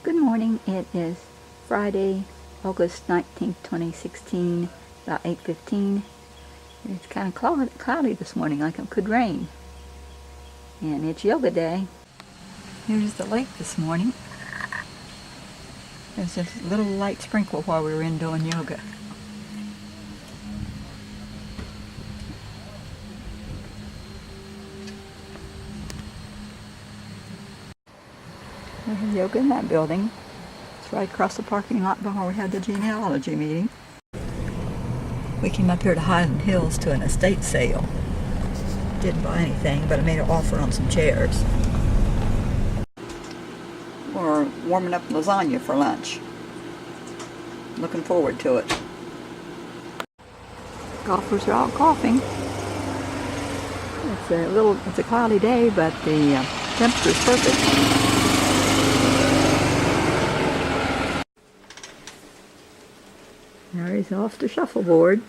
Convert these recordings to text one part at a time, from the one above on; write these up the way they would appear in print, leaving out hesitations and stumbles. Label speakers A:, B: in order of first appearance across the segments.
A: Good morning. It is Friday, August 19th, 2016, about 8:15. It's kind of cloudy this morning, like it could rain. And it's yoga day. Here's the lake this morning. There's a little light sprinkle while we were in doing yoga. We have yoga in that building. It's right across the parking lot before we had the genealogy meeting. We came up here to Highland Hills to an estate sale. Didn't buy anything, but I made an offer on some chairs. We're warming up lasagna for lunch. Looking forward to it. Golfers are out golfing. It's a cloudy day, but the temperature is perfect. Now he's off the shuffleboard.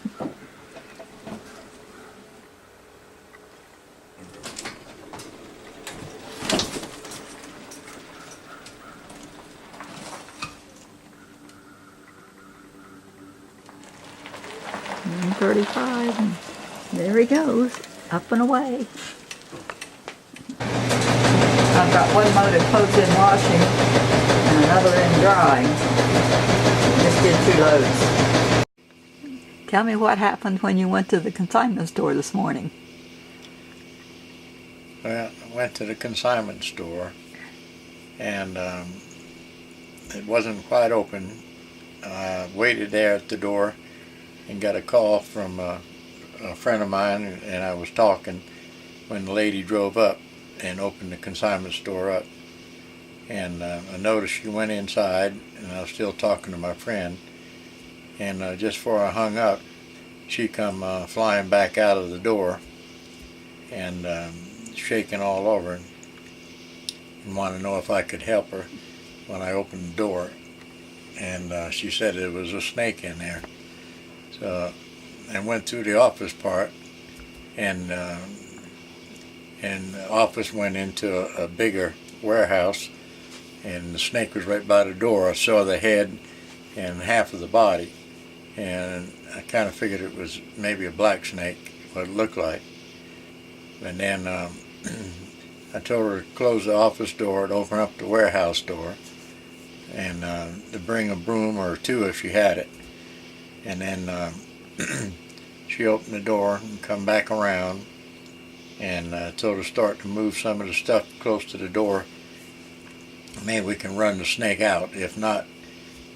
A: .35, and there he goes, up and away. I've got one load of clothes in washing and another in drying. Just did 2 loads. Tell me what happened when you went to the consignment store this morning.
B: Well, I went to the consignment store and it wasn't quite open. I waited there at the door and got a call from a friend of mine, and I was talking when the lady drove up and opened the consignment store up. And I noticed she went inside, and I was still talking to my friend. And just before I hung up, she come flying back out of the door and shaking all over and wanted to know if I could help her when I opened the door. And she said there was a snake in there. So I went through the office part, and the office went into a bigger warehouse, and the snake was right by the door. I saw the head and half of the body, and I kind of figured it was maybe a black snake, what it looked like. And then I told her to close the office door and open up the warehouse door, and to bring a broom or 2 if she had it. And then she opened the door and come back around, and told her to start to move some of the stuff close to the door. Maybe we can run the snake out. If not,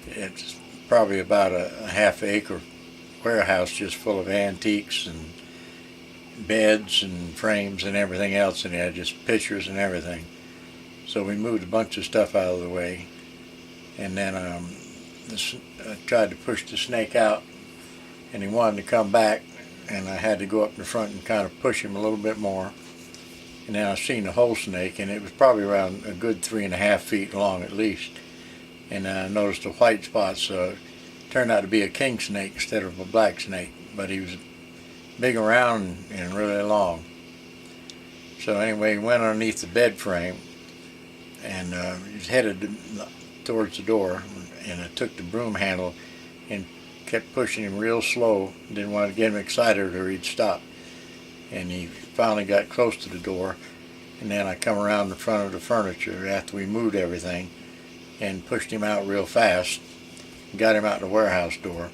B: it's probably about a half-acre warehouse just full of antiques and beds and frames and everything else in there, just pictures and everything. So we moved a bunch of stuff out of the way, and then I tried to push the snake out, and he wanted to come back, and I had to go up in the front and kind of push him a little bit more. And then I seen the whole snake, and it was probably around a good 3.5 feet long at least. And I noticed the white spots. It turned out to be a king snake instead of a black snake, but he was big around and really long. So anyway, he went underneath the bed frame, and he was headed towards the door, and I took the broom handle and kept pushing him real slow. Didn't want to get him excited or he'd stop. And he finally got close to the door, and then I come around the front of the furniture after we moved everything and pushed him out real fast, got him out the warehouse door.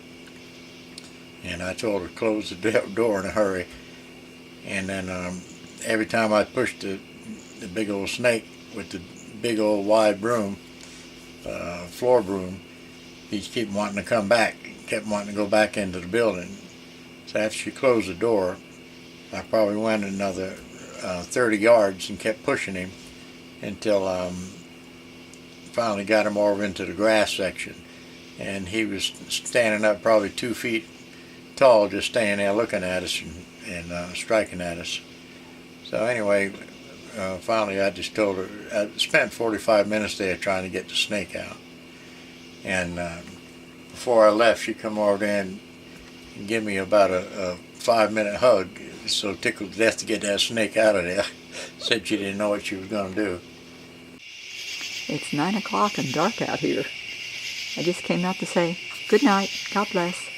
B: And I told her to close the door in a hurry. And then every time I pushed the big old snake with the big old wide broom, floor broom, he'd keep wanting to come back, kept wanting to go back into the building. So after she closed the door, I probably went another 30 yards and kept pushing him until finally got him over into the grass section. And he was standing up probably 2 feet tall, just standing there looking at us and striking at us. So anyway, finally I just told her, I spent 45 minutes there trying to get the snake out. And before I left, she come over there and give me about a 5-minute hug. So tickled to death to get that snake out of there. Said she didn't know what she was going to do.
A: It's 9 o'clock and dark out here. I just came out to say good night, God bless.